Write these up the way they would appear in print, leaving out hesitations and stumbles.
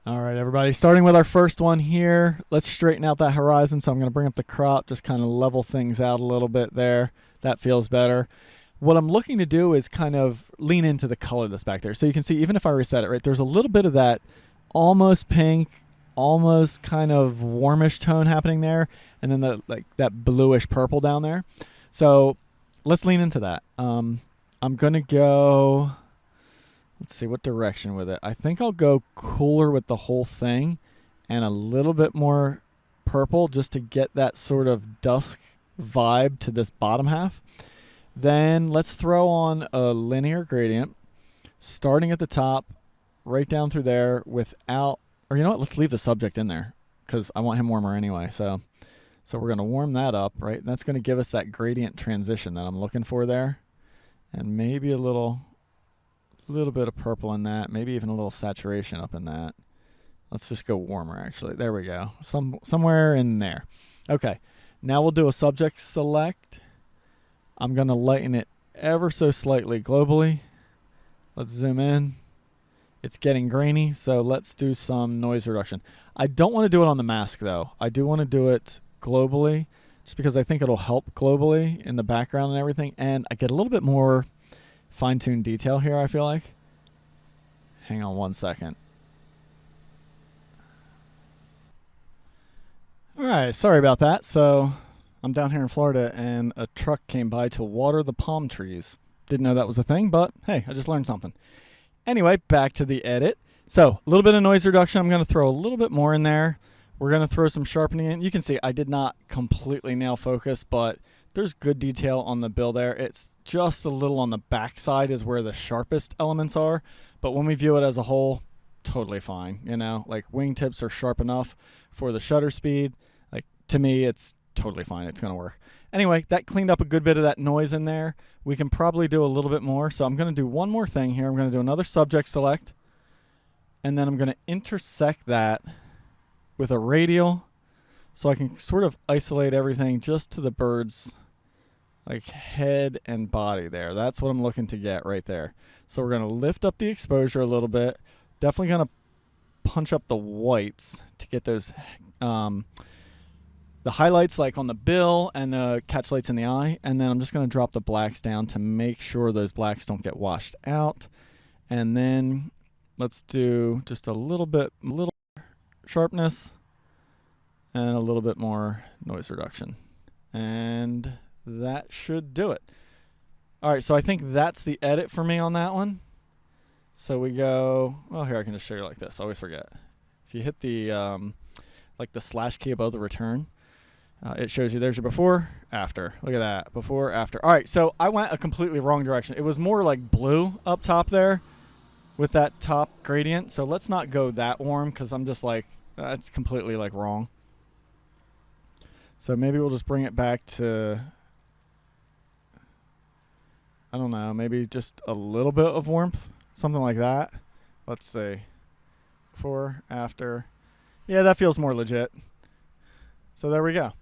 All right, everybody, starting with our first one here. Let's straighten out that horizon. So I'm going to bring up the crop, just kind of level things out a little bit there. That feels better. What I'm looking to do is kind of lean into the color that's back there. So you can see, even if I reset it, right, there's a little bit of that almost pink, almost kind of warmish tone happening there, and then that bluish purple down there. So let's lean into that. I'm going to go... Let's see what direction with it. I think I'll go cooler with the whole thing and a little bit more purple just to get that sort of dusk vibe to this bottom half. Then let's throw on a linear gradient starting at the top right down through there without, or you know what, let's leave the subject in there because I want him warmer anyway. So we're going to warm that up, right? And that's going to give us that gradient transition that I'm looking for there. And maybe a little bit of purple in that, maybe even a little saturation up in that. Let's just go warmer, actually. There we go. Somewhere in there. Okay, now we'll do a subject select. I'm going to lighten it ever so slightly globally. Let's zoom in. It's getting grainy, so let's do some noise reduction. I don't want to do it on the mask, though. I do want to do it globally, just because I think it'll help globally in the background and everything, and I get a little bit more fine-tuned detail here, I feel like. Hang on one second. All right, sorry about that. So I'm down here in Florida and a truck came by to water the palm trees. Didn't know that was a thing, but hey, I just learned something. Anyway, back to the edit. So a little bit of noise reduction. I'm going to throw a little bit more in there. We're going to throw some sharpening in. You can see I did not completely nail focus, but there's good detail on the bill there. It's just a little on the back side is where the sharpest elements are. But when we view it as a whole, totally fine. You know, like wingtips are sharp enough for the shutter speed. Like, to me, it's totally fine. It's going to work. Anyway, that cleaned up a good bit of that noise in there. We can probably do a little bit more. So I'm going to do one more thing here. I'm going to do another subject select. And then I'm going to intersect that with a radial so I can sort of isolate everything just to the bird's like head and body there. That's what I'm looking to get right there. So we're going to lift up the exposure a little bit. Definitely going to punch up the whites to get those the highlights like on the bill and the catch lights in the eye. And then I'm just going to drop the blacks down to make sure those blacks don't get washed out. And then let's do just a little sharpness and a little bit more noise reduction. And that should do it. All right, so I think that's the edit for me on that one. So we go, well, here I can just show you like this. I always forget. If you hit the like the slash key above the return, it shows you there's your before, after. Look at that, before, after. All right, so I went a completely wrong direction. It was more like blue up top there with that top gradient. So let's not go that warm because I'm just like, that's completely like wrong. So maybe we'll just bring it back to, I don't know, maybe just a little bit of warmth, something like that. Let's see. Before, after. Yeah, that feels more legit. So there we go.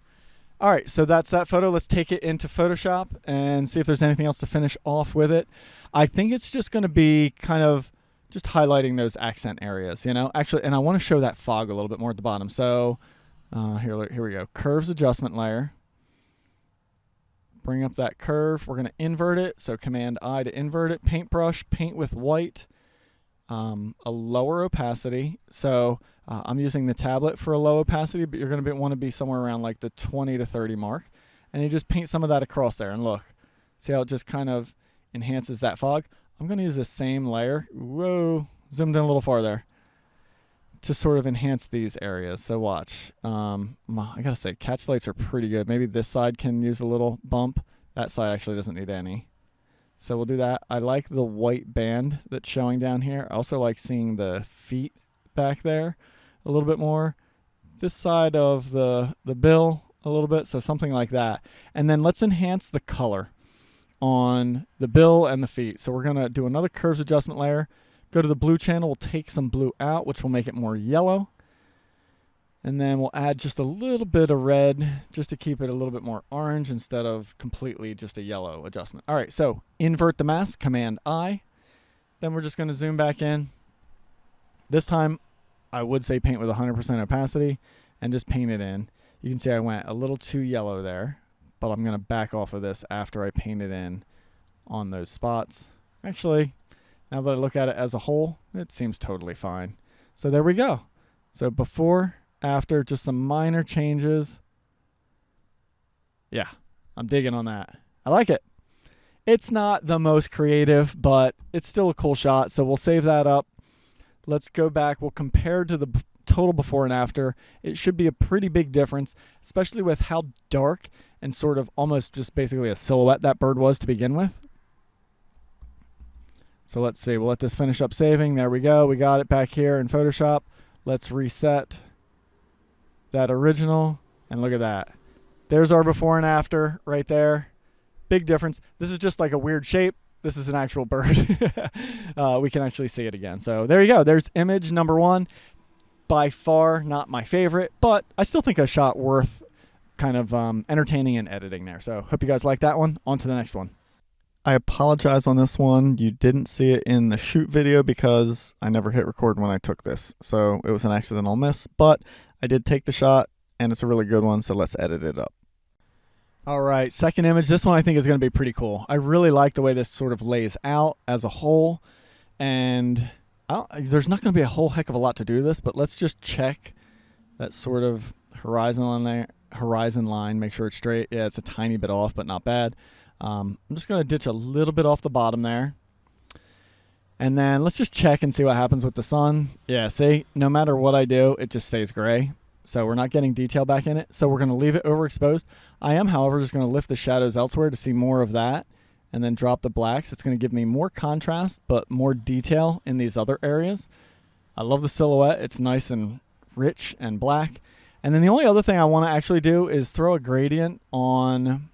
All right, so that's that photo. Let's take it into Photoshop and see if there's anything else to finish off with it. I think it's just going to be kind of just highlighting those accent areas, you know? Actually, and I want to show that fog a little bit more at the bottom. So here we go. Curves adjustment layer. Bring up that curve. We're going to invert it. So Command I to invert it. Paintbrush, paint with white. A lower opacity. So I'm using the tablet for a low opacity, but you're going to want to be somewhere around like the 20 to 30 mark. And you just paint some of that across there. And look, see how it just kind of enhances that fog? I'm going to use the same layer. Whoa, zoomed in a little farther to sort of enhance these areas. So watch. I got to say, catch lights are pretty good. Maybe this side can use a little bump. That side actually doesn't need any. So we'll do that. I like the white band that's showing down here. I also like seeing the feet back there a little bit more. This side of the bill a little bit, so something like that. And then let's enhance the color on the bill and the feet. So we're going to do another curves adjustment layer. Go to the blue channel. We'll take some blue out, which will make it more yellow. And then we'll add just a little bit of red just to keep it a little bit more orange instead of completely just a yellow adjustment. All right, so invert the mask, Command I. Then we're just going to zoom back in. This time, I would say paint with 100% opacity and just paint it in. You can see I went a little too yellow there, but I'm going to back off of this after I paint it in on those spots. Actually, now that I look at it as a whole, it seems totally fine. So there we go. So before, after, just some minor changes. Yeah, I'm digging on that. I like it. It's not the most creative, but it's still a cool shot, so we'll save that up. Let's go back. We'll compare to the total before and after. It should be a pretty big difference, especially with how dark and sort of almost just basically a silhouette that bird was to begin with. So let's see. We'll let this finish up saving. There we go. We got it back here in Photoshop. Let's reset that original, and look at that. There's our before and after right there. Big difference. This is just like a weird shape. This is an actual bird. We can actually see it again. So there you go. There's image number 1. By far not my favorite, but I still think a shot worth kind of entertaining and editing there. So hope you guys like that one. On to the next one. I apologize on this one. You didn't see it in the shoot video because I never hit record when I took this. So it was an accidental miss, but I did take the shot and it's a really good one. So let's edit it up. All right, second image. This one I think is going to be pretty cool. I really like the way this sort of lays out as a whole. And there's not going to be a whole heck of a lot to do this, but let's just check that sort of horizon line, make sure it's straight. Yeah, it's a tiny bit off, but not bad. I'm just going to ditch a little bit off the bottom there. And then let's just check and see what happens with the sun. Yeah, see, no matter what I do, it just stays gray. So we're not getting detail back in it. So we're going to leave it overexposed. I am, however, just going to lift the shadows elsewhere to see more of that and then drop the blacks. It's going to give me more contrast, but more detail in these other areas. I love the silhouette. It's nice and rich and black. And then the only other thing I want to actually do is throw a gradient on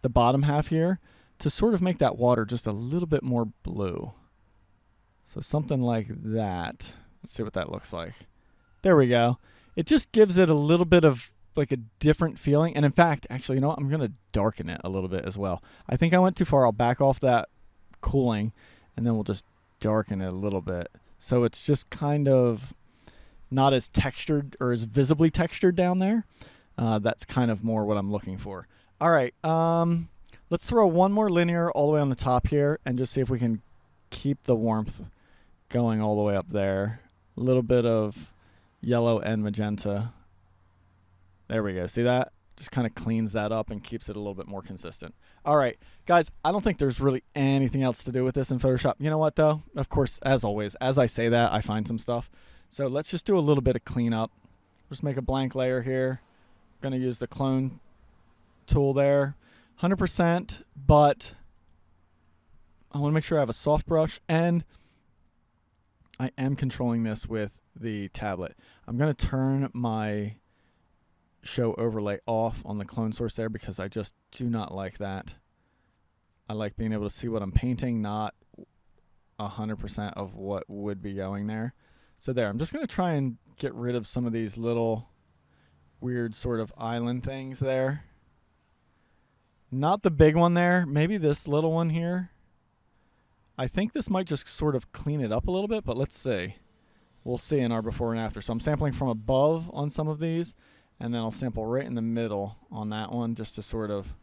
the bottom half here to sort of make that water just a little bit more blue. So something like that. Let's see what that looks like. There we go. It just gives it a little bit of like a different feeling. And in fact, actually, you know what? I'm going to darken it a little bit as well. I think I went too far. I'll back off that cooling and then we'll just darken it a little bit. So it's just kind of not as textured or as visibly textured down there. That's kind of more what I'm looking for. All right. Let's throw one more linear all the way on the top here and just see if we can keep the warmth going all the way up there. A little bit of yellow and magenta. There we go. See that? Just kind of cleans that up and keeps it a little bit more consistent. All right, guys, I don't think there's really anything else to do with this in Photoshop. You know what, though? Of course, as always, as I say that, I find some stuff. So let's just do a little bit of cleanup. Just make a blank layer here. I'm going to use the clone tool there. 100%, but I want to make sure I have a soft brush, and I am controlling this with the tablet. I'm going to turn my show overlay off on the clone source there because I just do not like that. I like being able to see what I'm painting, not 100% of what would be going there. So there, I'm just going to try and get rid of some of these little weird sort of island things there. Not the big one there, maybe this little one here. I think this might just sort of clean it up a little bit, but let's see. We'll see in our before and after. So I'm sampling from above on some of these, and then I'll sample right in the middle on that one just to sort of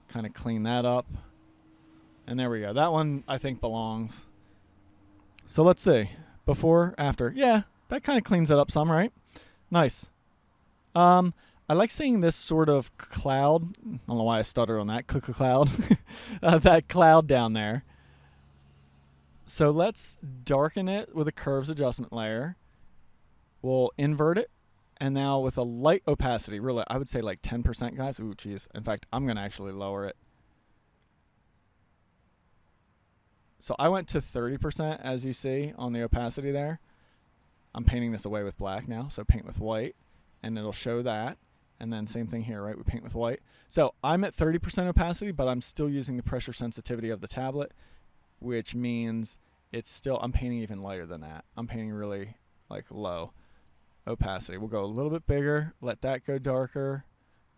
kind of clean that up. And there we go. That one I think belongs. So let's see. Before, after. Yeah, that kind of cleans it up some, right? Nice. I like seeing this sort of cloud. I don't know why I stuttered on that. Cloud. That cloud down there. So let's darken it with a curves adjustment layer. We'll invert it. And now with a light opacity, really, I would say like 10%, guys. Ooh, geez. In fact, I'm going to actually lower it. So I went to 30%, as you see, on the opacity there. I'm painting this away with black now, so paint with white, and it'll show that. And then same thing here, right? We paint with white. So I'm at 30% opacity, but I'm still using the pressure sensitivity of the tablet, which means it's still, I'm painting even lighter than that. I'm painting really like low opacity. We'll go a little bit bigger, let that go darker,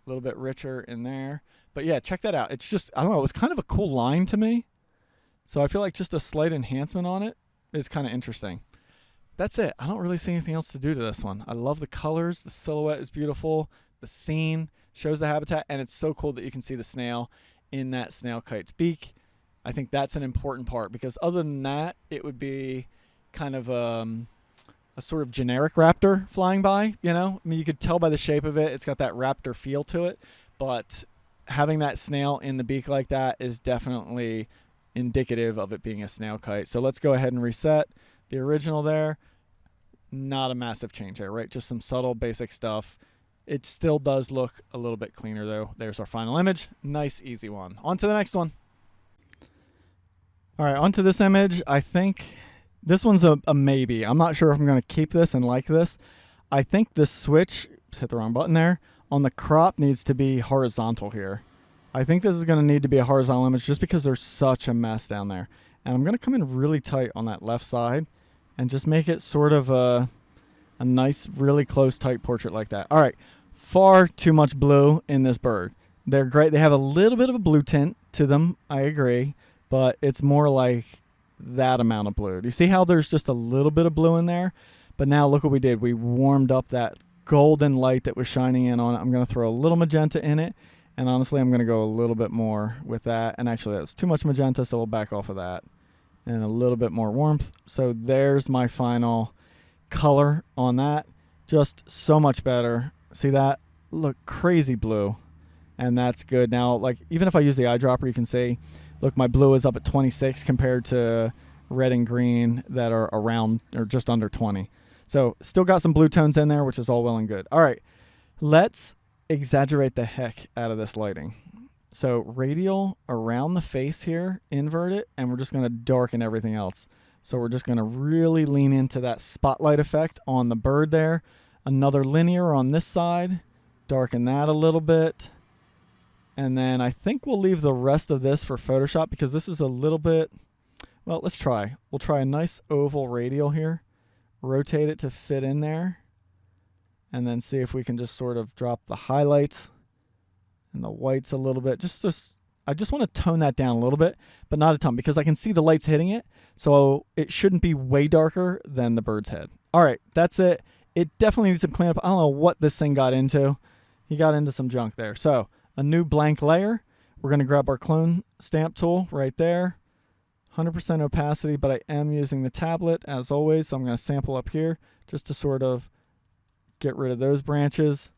a little bit richer in there. But yeah, check that out. It's just, I don't know, it was kind of a cool line to me. So I feel like just a slight enhancement on it is kind of interesting. that's it. I don't really see anything else to do to this one. I love the colors. The silhouette is beautiful. The scene shows the habitat, and it's so cool that you can see the snail in that snail kite's beak. I think that's an important part, because other than that, it would be kind of a sort of generic raptor flying by, you know? I mean, you could tell by the shape of it, it's got that raptor feel to it, but having that snail in the beak like that is definitely indicative of it being a snail kite. So let's go ahead and reset the original there. Not a massive change there, right? Just some subtle basic stuff. It still does look a little bit cleaner though. There's our final image. Nice, easy one. On to the next one. All right, on to this image. I think this one's a maybe. I'm not sure if I'm going to keep this and like this. I think the switch, hit the wrong button there, on the crop needs to be horizontal here. I think this is going to need to be a horizontal image just because there's such a mess down there. And I'm going to come in really tight on that left side and just make it sort of a nice, really close, tight portrait like that. All right, far too much blue in this bird. They're great. They have a little bit of a blue tint to them, I agree, but it's more like that amount of blue. Do you see how there's just a little bit of blue in there? But now look what we did. We warmed up that golden light that was shining in on it. I'm going to throw a little magenta in it, and honestly, I'm going to go a little bit more with that. And actually, that's too much magenta, so we'll back off of that. And a little bit more warmth. So there's my final color on that. Just so much better. See that? Look, crazy blue. And that's good. Now, like, even if I use the eyedropper, you can see, look, my blue is up at 26 compared to red and green that are around or just under 20. So still got some blue tones in there, which is all well and good. All right, let's exaggerate the heck out of this lighting. So radial around the face here, invert it, and we're just going to darken everything else. So we're just going to really lean into that spotlight effect on the bird there. Another linear on this side, darken that a little bit. And then I think we'll leave the rest of this for Photoshop because this is a little bit, well, let's try. We'll try a nice oval radial here. Rotate it to fit in there. And then see if we can just sort of drop the highlights and the whites a little bit. I just want to tone that down a little bit, but not a ton because I can see the lights hitting it. So it shouldn't be way darker than the bird's head. All right, that's it. It definitely needs some cleanup. I don't know what this thing got into. He got into some junk there. So a new blank layer. We're going to grab our clone stamp tool right there. 100% opacity, but I am using the tablet as always. So I'm going to sample up here just to sort of get rid of those branches.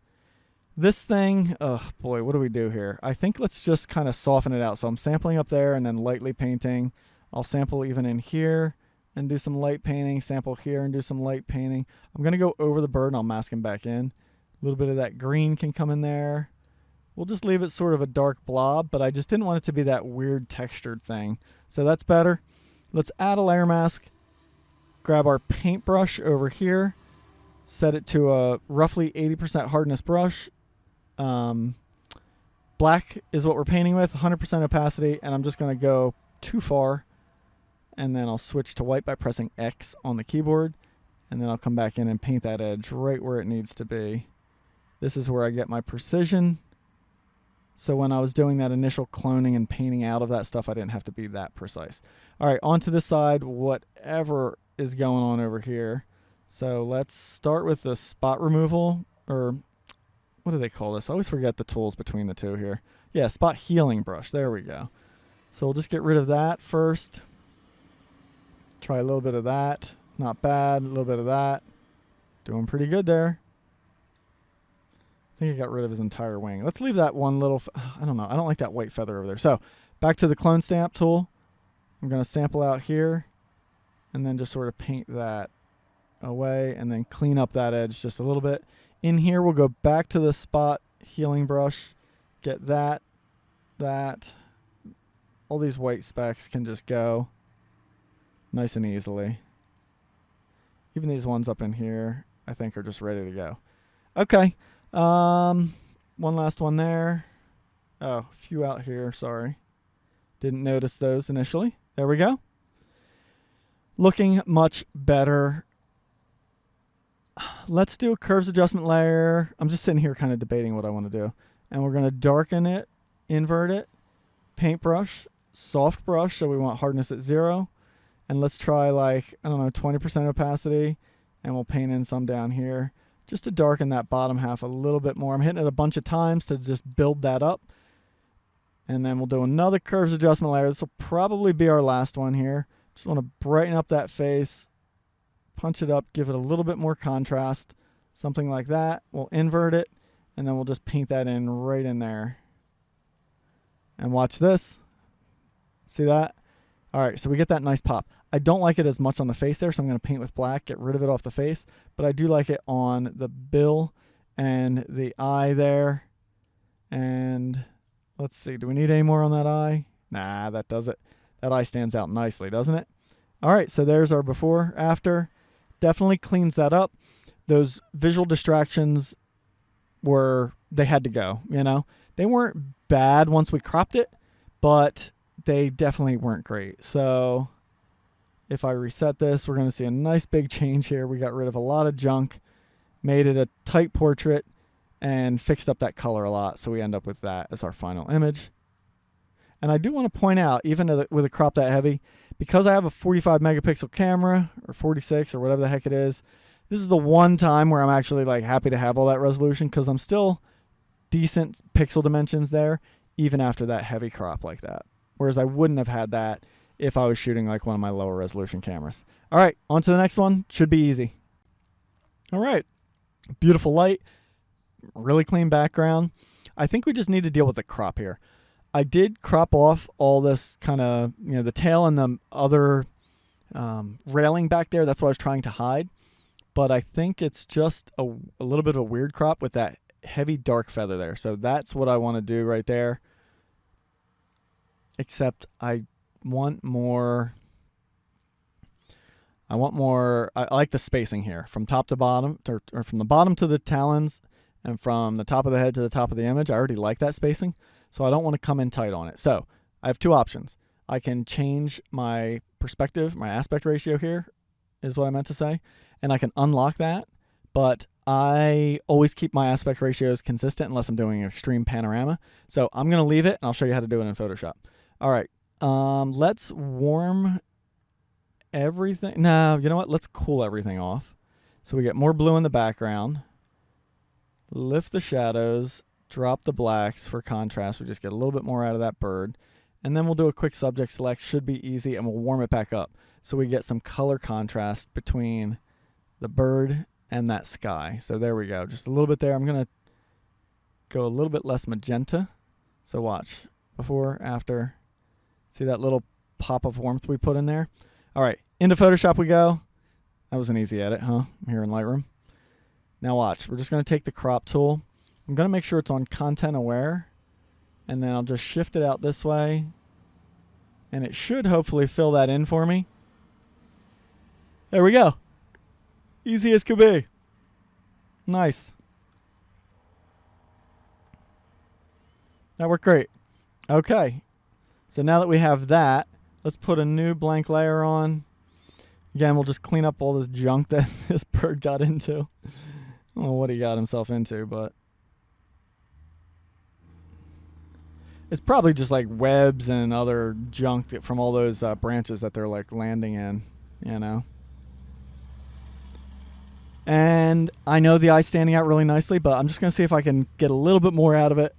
This thing, oh boy, what do we do here? I think let's just kind of soften it out. So I'm sampling up there and then lightly painting. I'll sample even in here and do some light painting, sample here and do some light painting. I'm going to go over the bird and I'll mask him back in. A little bit of that green can come in there. We'll just leave it sort of a dark blob, but I just didn't want it to be that weird textured thing. So that's better. Let's add a layer mask. Grab our paintbrush over here. Set it to a roughly 80% hardness brush. Black is what we're painting with, 100% opacity, and I'm just going to go too far. And then I'll switch to white by pressing X on the keyboard. And then I'll come back in and paint that edge right where it needs to be. This is where I get my precision. So when I was doing that initial cloning and painting out of that stuff, I didn't have to be that precise. All right, onto this side, whatever is going on over here. So let's start with the spot removal, or what do they call this? I always forget the tools between the two here. Yeah, spot healing brush. There we go. So we'll just get rid of that first. Try a little bit of that. Not bad. A little bit of that. Doing pretty good there. I think I got rid of his entire wing. Let's leave that one little, I don't know. I don't like that white feather over there. So back to the clone stamp tool. I'm going to sample out here and then just sort of paint that away and then clean up that edge just a little bit. In here, we'll go back to the spot healing brush. Get that. All these white specks can just go nice and easily. Even these ones up in here, I think are just ready to go. Okay. One last one there. Oh, a few out here, sorry. Didn't notice those initially. There we go. Looking much better. Let's do a curves adjustment layer. I'm just sitting here kind of debating what I want to do. And we're going to darken it, invert it, paintbrush, soft brush, so we want hardness at 0. And let's try like, I don't know, 20% opacity, and we'll paint in some down here just to darken that bottom half a little bit more. I'm hitting it a bunch of times to just build that up. And then we'll do another curves adjustment layer. This will probably be our last one here. Just want to brighten up that face, punch it up, give it a little bit more contrast, something like that. We'll invert it, and then we'll just paint that in right in there. And watch this. See that? All right, so we get that nice pop. I don't like it as much on the face there, so I'm going to paint with black, get rid of it off the face. But I do like it on the bill and the eye there. And let's see, do we need any more on that eye? Nah, that does it. That eye stands out nicely, doesn't it? All right, so there's our before, after. Definitely cleans that up. Those visual distractions they had to go, you know? They weren't bad once we cropped it, but they definitely weren't great. So if I reset this, we're going to see a nice big change here. We got rid of a lot of junk, made it a tight portrait, and fixed up that color a lot. So we end up with that as our final image. And I do want to point out, even with a crop that heavy, because I have a 45 megapixel camera, or 46, or whatever the heck it is, this is the one time where I'm actually like happy to have all that resolution, because I'm still decent pixel dimensions there, even after that heavy crop like that. Whereas I wouldn't have had that if I was shooting like one of my lower resolution cameras. All right, on to the next one. Should be easy. All right, beautiful light, really clean background. I think we just need to deal with the crop here. I did crop off all this kind of, the tail and the other railing back there. That's what I was trying to hide. But I think it's just a little bit of a weird crop with that heavy dark feather there. So that's what I want to do right there. Except I want more. I like the spacing here from top to bottom, or from the bottom to the talons, and from the top of the head to the top of the image. I already like that spacing, so I don't want to come in tight on it. So I have two options. I can change my perspective, my aspect ratio here, is what I meant to say, and I can unlock that, but I always keep my aspect ratios consistent unless I'm doing an extreme panorama. So I'm going to leave it, and I'll show you how to do it in Photoshop. All right, let's warm everything. No, you know what? Let's cool everything off. So we get more blue in the background. Lift the shadows, drop the blacks for contrast. We just get a little bit more out of that bird. And then we'll do a quick subject select. Should be easy, and we'll warm it back up. So we get some color contrast between the bird and that sky. So there we go. Just a little bit there. I'm going to go a little bit less magenta. So watch. Before, after. See that little pop of warmth we put in there? All right, into Photoshop we go. That was an easy edit, huh? I'm here in Lightroom. Now watch. We're just going to take the crop tool. I'm going to make sure it's on content aware. And then I'll just shift it out this way. And it should hopefully fill that in for me. There we go. Easy as could be. Nice. That worked great. Okay. So now that we have that, let's put a new blank layer on. Again, we'll just clean up all this junk that this bird got into. I don't know what he got himself into, but it's probably just like webs and other junk from all those branches that they're like landing in, you know. And I know the eye's standing out really nicely, but I'm just going to see if I can get a little bit more out of it.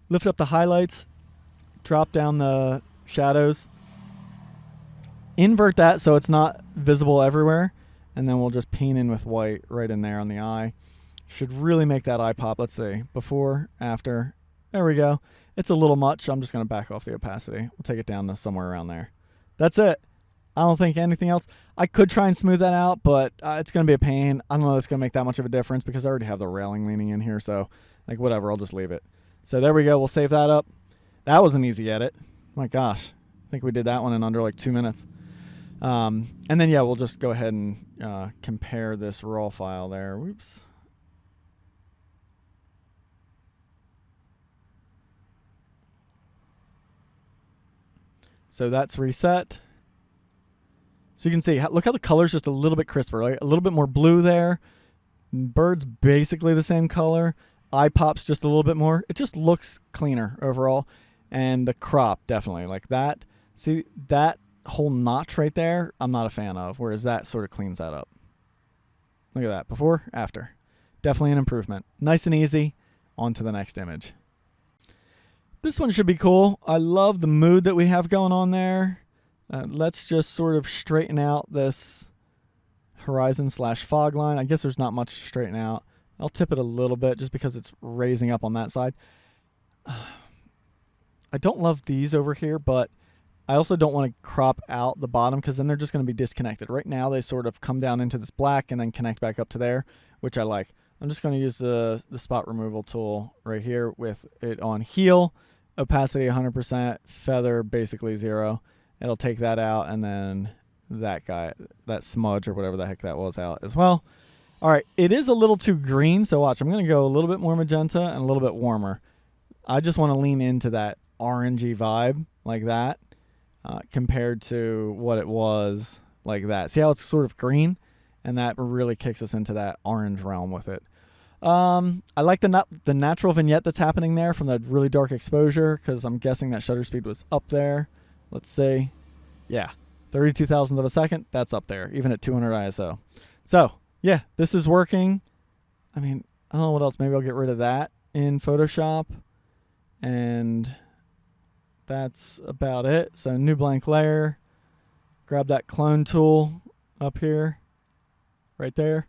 Lift up the highlights, drop down the shadows, invert that so it's not visible everywhere, and then we'll just paint in with white right in there on the eye. Should really make that eye pop. Let's see. Before, after. There we go. It's a little much. I'm just going to back off the opacity. We'll take it down to somewhere around there. That's it. I don't think anything else. I could try and smooth that out, but it's going to be a pain. I don't know if it's going to make that much of a difference because I already have the railing leaning in here, so like whatever, I'll just leave it. So there we go. We'll save that up. That was an easy edit. My gosh. I think we did that one in under like 2 minutes. And then, yeah, we'll just go ahead and compare this raw file there. Whoops. So that's reset. So you can see, look how the color's just a little bit crisper, right? A little bit more blue there. Bird's basically the same color. Eye pops just a little bit more. It just looks cleaner overall. And the crop, definitely. Like that. See, that whole notch right there, I'm not a fan of, whereas that sort of cleans that up. Look at that. Before, after. Definitely an improvement. Nice and easy. On to the next image. This one should be cool. I love the mood that we have going on there. Let's just sort of straighten out this horizon / fog line. I guess there's not much to straighten out. I'll tip it a little bit just because it's raising up on that side. I don't love these over here, but I also don't want to crop out the bottom because then they're just going to be disconnected. Right now they sort of come down into this black and then connect back up to there, which I like. I'm just going to use the spot removal tool right here with it on heel, opacity 100%, feather basically 0. It'll take that out, and then that smudge or whatever the heck that was out as well. All right, it is a little too green, so watch. I'm going to go a little bit more magenta and a little bit warmer. I just want to lean into that orangey vibe like that compared to what it was like that. See how it's sort of green? And that really kicks us into that orange realm with it. I like the natural vignette that's happening there from the really dark exposure because I'm guessing that shutter speed was up there. Let's see. Yeah, 32 thousandths of a second. That's up there, even at 200 ISO. So, yeah, this is working. I mean, I don't know what else. Maybe I'll get rid of that in Photoshop. And that's about it. So, new blank layer. Grab that clone tool up here. Right there.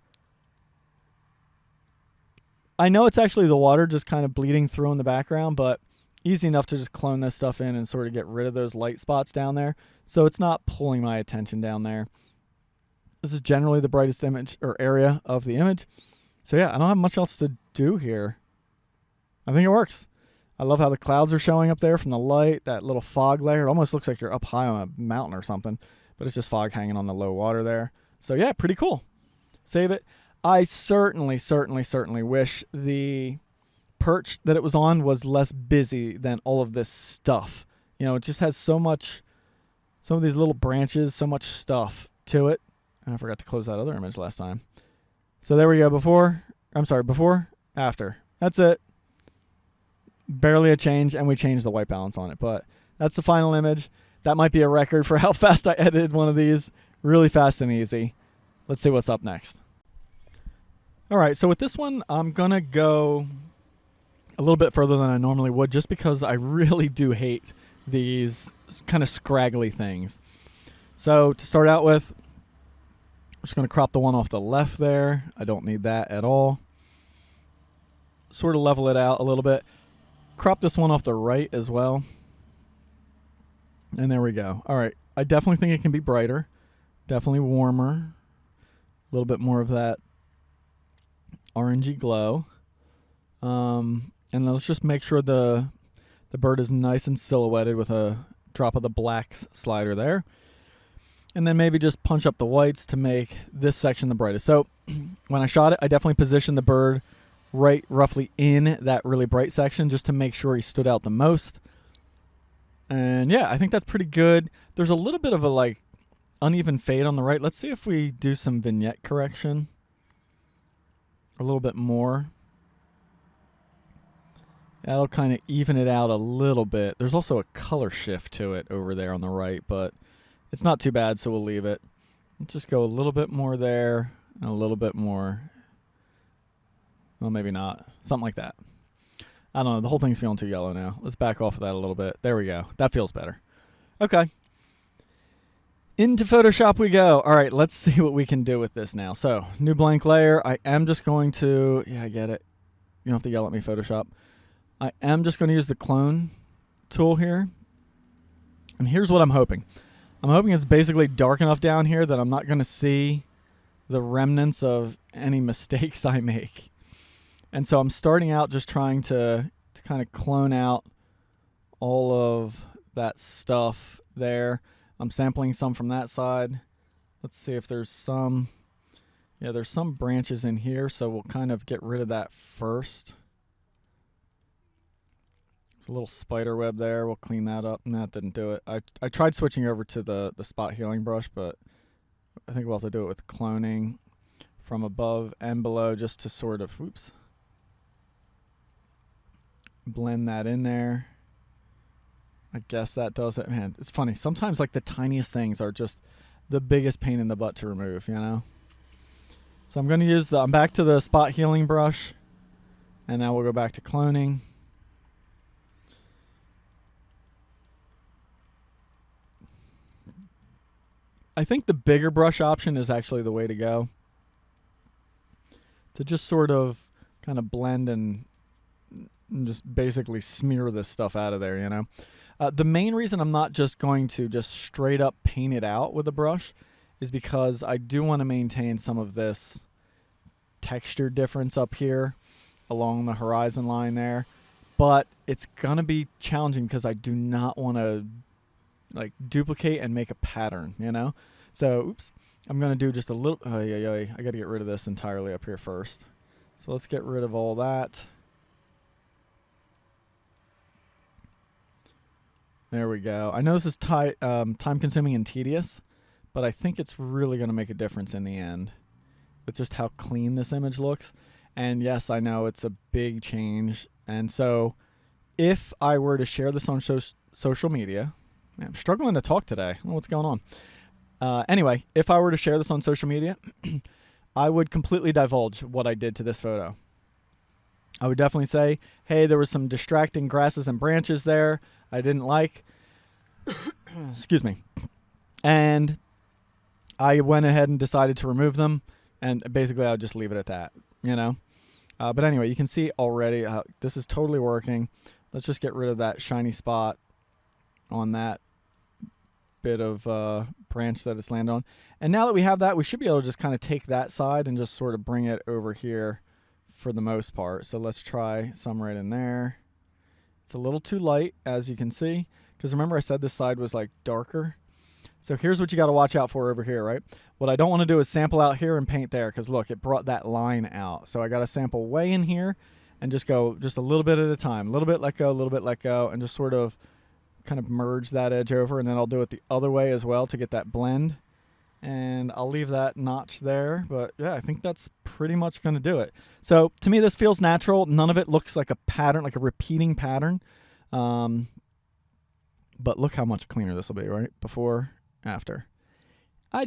I know it's actually the water just kind of bleeding through in the background, but easy enough to just clone this stuff in and sort of get rid of those light spots down there. So it's not pulling my attention down there. This is generally the brightest image or area of the image. So yeah, I don't have much else to do here. I think it works. I love how the clouds are showing up there from the light, that little fog layer. It almost looks like you're up high on a mountain or something, but it's just fog hanging on the low water there. So yeah, pretty cool. Save it. I certainly wish the perch that it was on was less busy than all of this stuff. You know, it just has so much, some of these little branches, so much stuff to it. And I forgot to close that other image last time. So there we go. Before, after. That's it. Barely a change, and we changed the white balance on it. But that's the final image. That might be a record for how fast I edited one of these. Really fast and easy. Let's see what's up next. All right, so with this one, I'm going to go a little bit further than I normally would just because I really do hate these kind of scraggly things. So to start out with, I'm just going to crop the one off the left there. I don't need that at all. Sort of level it out a little bit. Crop this one off the right as well. And there we go. All right, I definitely think it can be brighter. Definitely warmer. A little bit more of that orangey glow. And let's just make sure the bird is nice and silhouetted with a drop of the black slider there. And then maybe just punch up the whites to make this section the brightest. So when I shot it, I definitely positioned the bird right roughly in that really bright section just to make sure he stood out the most. And yeah, I think that's pretty good. There's a little bit of a like uneven fade on the right. Let's see if we do some vignette correction. A little bit more. That'll kind of even it out a little bit. There's also a color shift to it over there on the right, but it's not too bad, so we'll leave it. Let's just go a little bit more there and a little bit more. Well, maybe not. Something like that. I don't know. The whole thing's feeling too yellow now. Let's back off of that a little bit. There we go. That feels better. Okay. Into Photoshop we go. All right, let's see what we can do with this now. So, new blank layer. I am just going to, yeah, I get it. You don't have to yell at me, Photoshop. I am just going to use the clone tool here. And here's what I'm hoping. I'm hoping it's basically dark enough down here that I'm not going to see the remnants of any mistakes I make. And so I'm starting out just trying to kind of clone out all of that stuff there. I'm sampling some from that side. Let's see if there's some. Yeah, there's some branches in here, so we'll kind of get rid of that first. There's a little spider web there. We'll clean that up. And that didn't do it. I tried switching over to the spot healing brush, but I think we'll have to do it with cloning from above and below just to sort of, whoops, blend that in there. I guess that does it. Man, it's funny. Sometimes like the tiniest things are just the biggest pain in the butt to remove, you know? So I'm going to use I'm back to the spot healing brush. And now we'll go back to cloning. I think the bigger brush option is actually the way to go. To just sort of kind of blend and just basically smear this stuff out of there, you know. The main reason I'm not just going to just straight up paint it out with a brush is because I do want to maintain some of this texture difference up here along the horizon line there. But it's going to be challenging because I do not want to like duplicate and make a pattern, you know. So, oops. I'm going to do just a little... I got to get rid of this entirely up here first. So let's get rid of all that. There we go. I know this is time-consuming and tedious, but I think it's really going to make a difference in the end with just how clean this image looks. And yes, I know it's a big change. And so if I were to share this on social media... Man, I'm struggling to talk today. I don't know what's going on. Anyway, if I were to share this on social media, I would completely divulge what I did to this photo. I would definitely say, hey, there was some distracting grasses and branches there I didn't like. Excuse me. And I went ahead and decided to remove them. And basically, I would just leave it at that, you know. But anyway, you can see already this is totally working. Let's just get rid of that shiny spot on that bit of branch that it's landed on. And now that we have that, we should be able to just kind of take that side and just sort of bring it over here for the most part. So let's try some right in there. It's a little too light, as you can see, because remember I said this side was like darker. So here's what you got to watch out for over here, right? What I don't want to do is sample out here and paint there, because look, it brought that line out. So I got to sample way in here and just go just a little bit at a time. A little bit let go, a little bit let go, and just sort of kind of merge that edge over, and then I'll do it the other way as well to get that blend. And I'll leave that notch there, but yeah, I think that's pretty much going to do it. So to me, this feels natural. None of it looks like a pattern, like a repeating pattern. But look how much cleaner this will be, right? Before, after. I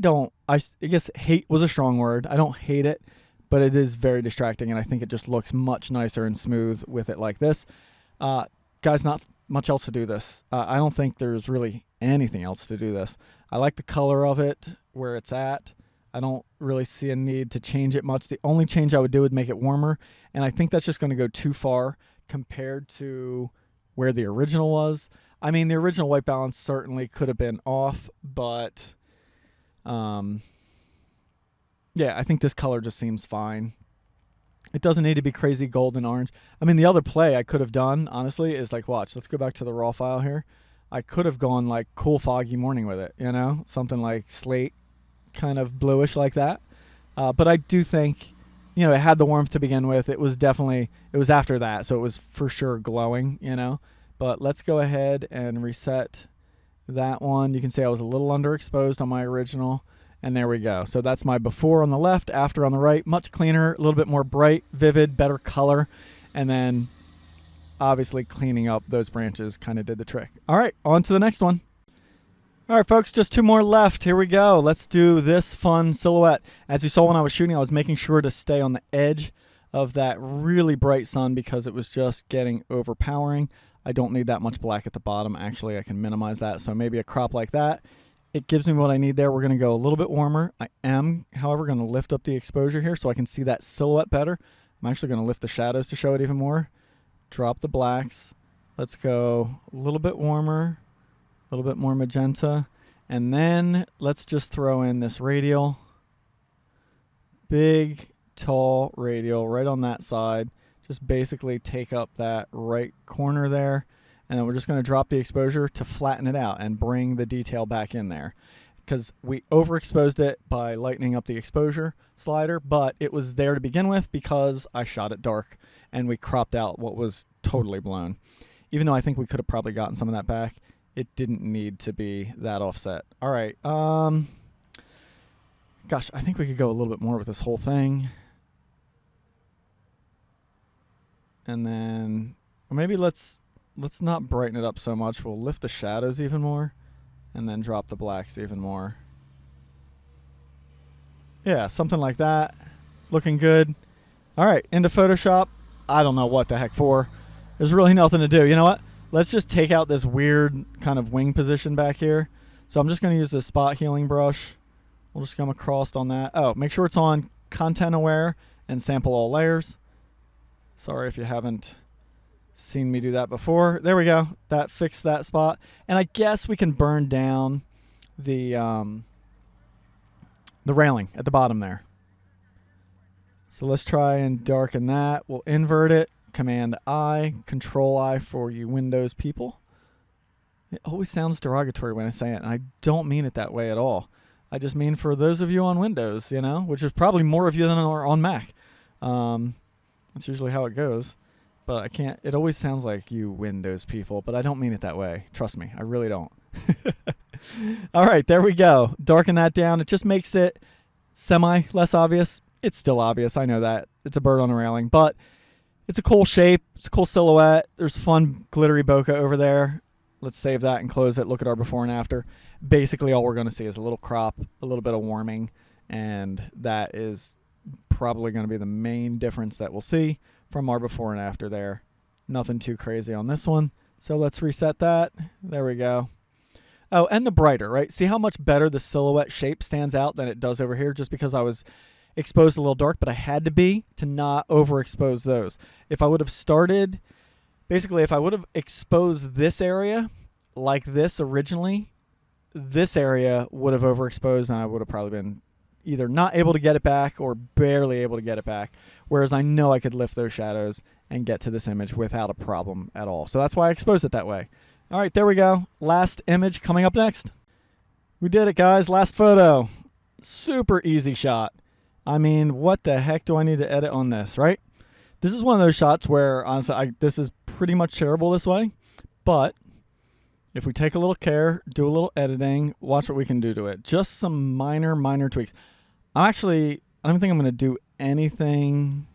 guess hate was a strong word. I don't hate it, but it is very distracting, and I think it just looks much nicer and smooth with it like this. Guys, not much else to do this. I don't think there's really anything else to do this. I like the color of it where it's at. I don't really see a need to change it much. The only change I would do would make it warmer, and I think that's just going to go too far compared to where the original was. I mean, the original white balance certainly could have been off, but yeah, I think this color just seems fine. It doesn't need to be crazy golden orange. I mean, the other play I could have done, honestly, is like, watch, let's go back to the raw file here. I could have gone like cool foggy morning with it, you know, something like slate, kind of bluish like that. But I do think, you know, it had the warmth to begin with. It was after that, so it was for sure glowing, you know. But let's go ahead and reset that one. You can see I was a little underexposed on my original. And there we go. So that's my before on the left, after on the right. Much cleaner, a little bit more bright, vivid, better color. And then obviously cleaning up those branches kind of did the trick. All right, on to the next one. All right, folks, just two more left. Here we go. Let's do this fun silhouette. As you saw when I was shooting, I was making sure to stay on the edge of that really bright sun because it was just getting overpowering. I don't need that much black at the bottom. Actually, I can minimize that. So maybe a crop like that. It gives me what I need there. We're going to go a little bit warmer. I am, however, going to lift up the exposure here so I can see that silhouette better. I'm actually going to lift the shadows to show it even more. Drop the blacks. Let's go a little bit warmer, a little bit more magenta. And then let's just throw in this radial. Big, tall radial right on that side. Just basically take up that right corner there. And then we're just going to drop the exposure to flatten it out and bring the detail back in there. Because we overexposed it by lightening up the exposure slider, but it was there to begin with because I shot it dark and we cropped out what was totally blown. Even though I think we could have probably gotten some of that back, it didn't need to be that offset. All right. Gosh, I think we could go a little bit more with this whole thing. And then maybe let's let's not brighten it up so much. We'll lift the shadows even more and then drop the blacks even more. Yeah, something like that. Looking good. All right, into Photoshop. I don't know what the heck for. There's really nothing to do. You know what? Let's just take out this weird kind of wing position back here. So I'm just going to use this spot healing brush. We'll just come across on that. Oh, make sure it's on content aware and sample all layers. Sorry if you haven't seen me do that before. There we go. That fixed that spot. And I guess we can burn down the railing at the bottom there. So let's try and darken that. We'll invert it. Command I, Control I for you Windows people. It always sounds derogatory when I say it, and I don't mean it that way at all. I just mean for those of you on Windows, you know, which is probably more of you than are on Mac. That's usually how it goes. But I can't, it always sounds like you Windows people, but I don't mean it that way. Trust me, I really don't. All right, there we go. Darken that down. It just makes it semi less obvious. It's still obvious, I know that. It's a bird on a railing, but it's a cool shape. It's a cool silhouette. There's fun glittery bokeh over there. Let's save that and close it. Look at our before and after. Basically, all we're going to see is a little crop, a little bit of warming, and that is probably going to be the main difference that we'll see from our before and after there. Nothing too crazy on this one. So let's reset that. There we go. Oh, and the brighter, right? See how much better the silhouette shape stands out than it does over here just because I was exposed a little dark, but I had to be to not overexpose those. If I would have started, basically if I would have exposed this area like this originally, this area would have overexposed and I would have probably been either not able to get it back or barely able to get it back. Whereas I know I could lift those shadows and get to this image without a problem at all. So that's why I exposed it that way. All right, there we go. Last image coming up next. We did it, guys. Last photo. Super easy shot. I mean, what the heck do I need to edit on this, right? This is one of those shots where, honestly, this is pretty much shareable this way. But if we take a little care, do a little editing, watch what we can do to it. Just some minor tweaks. I don't think I'm going to do anything.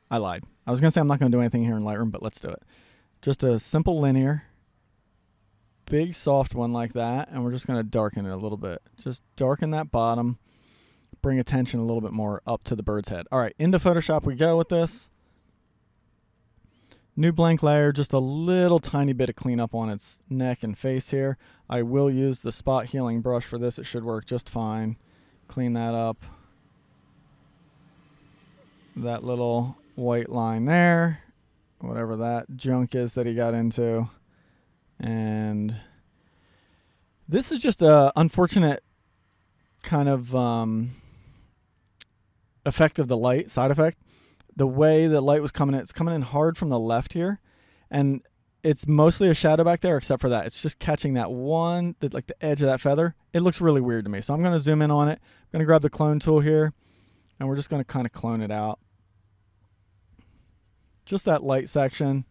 I lied. I was going to say I'm not going to do anything here in Lightroom, but let's do it. Just a simple linear, big soft one like that, and we're just going to darken it a little bit. Just darken that bottom. Bring attention a little bit more up to the bird's head. All right, into Photoshop we go with this. New blank layer, just a little tiny bit of cleanup on its neck and face here. I will use the spot healing brush for this. It should work just fine. Clean that up. That little white line there, whatever that junk is that he got into. And this is just a unfortunate kind of effect of the light, side effect. The way the light was coming in, it's coming in hard from the left here, and it's mostly a shadow back there except for that. It's just catching that one, like the edge of that feather. It looks really weird to me, so I'm going to zoom in on it. I'm going to grab the clone tool here, and we're just going to kind of clone it out. Just that light section.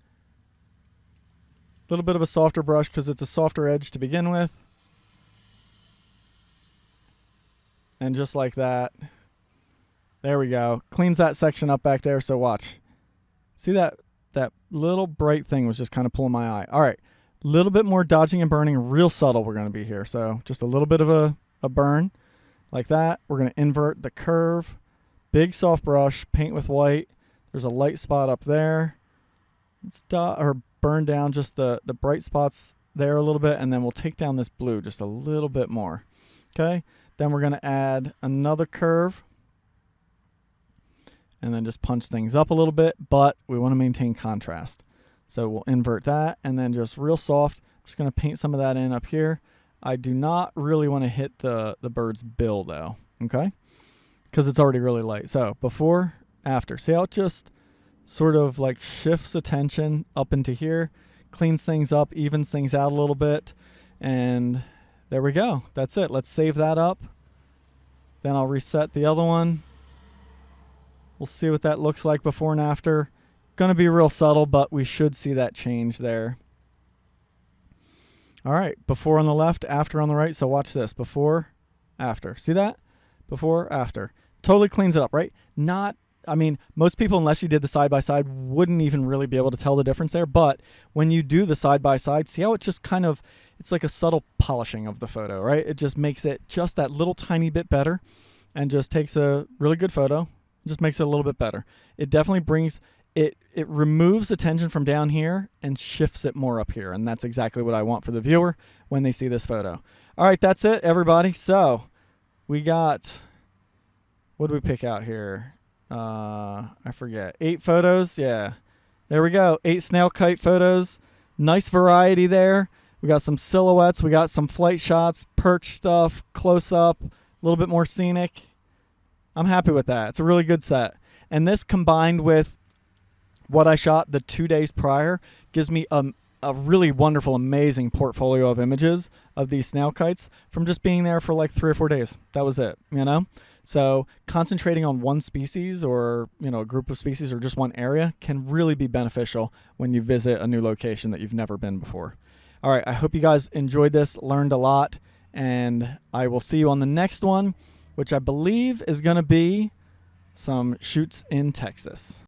A little bit of a softer brush because it's a softer edge to begin with. And just like that. There we go. Cleans that section up back there, so watch. See that little bright thing was just kind of pulling my eye. All right, a little bit more dodging and burning, real subtle we're going to be here. So just a little bit of a burn like that. We're going to invert the curve. Big soft brush, paint with white. There's a light spot up there. Let's burn down just the bright spots there a little bit, and then we'll take down this blue just a little bit more. Okay, then we're going to add another curve. And then just punch things up a little bit, but we want to maintain contrast. So we'll invert that, and then just real soft. I'm just going to paint some of that in up here. I do not really want to hit the bird's bill, though, okay? Because it's already really light. So before, after. See how it just sort of like shifts attention up into here, cleans things up, evens things out a little bit, and there we go. That's it. Let's save that up. Then I'll reset the other one. We'll see what that looks like before and after. Going to be real subtle, but we should see that change there. All right, before on the left, after on the right. So watch this, before, after. See that? Before, after. Totally cleans it up, right? Not I mean, most people, unless you did the side-by-side, wouldn't even really be able to tell the difference there. But when you do the side-by-side, see how it just kind of, it's like a subtle polishing of the photo, right? It just makes it just that little tiny bit better and just takes a really good photo, just makes it a little bit better. It definitely brings, it removes attention from down here and shifts it more up here. And that's exactly what I want for the viewer when they see this photo. All right, that's it, everybody. So we got, what did we pick out here? I forget. 8 photos. Yeah. There we go. 8 snail kite photos. Nice variety there. We got some silhouettes. We got some flight shots, perch stuff, close up, a little bit more scenic. I'm happy with that. It's a really good set. And this combined with what I shot the 2 days prior gives me a really wonderful, amazing portfolio of images of these snail kites from just being there for like 3 or 4 days. That was it, you know? So concentrating on one species or, you know, a group of species or just one area can really be beneficial when you visit a new location that you've never been before. All right, I hope you guys enjoyed this, learned a lot, and I will see you on the next one, which I believe is going to be some shoots in Texas.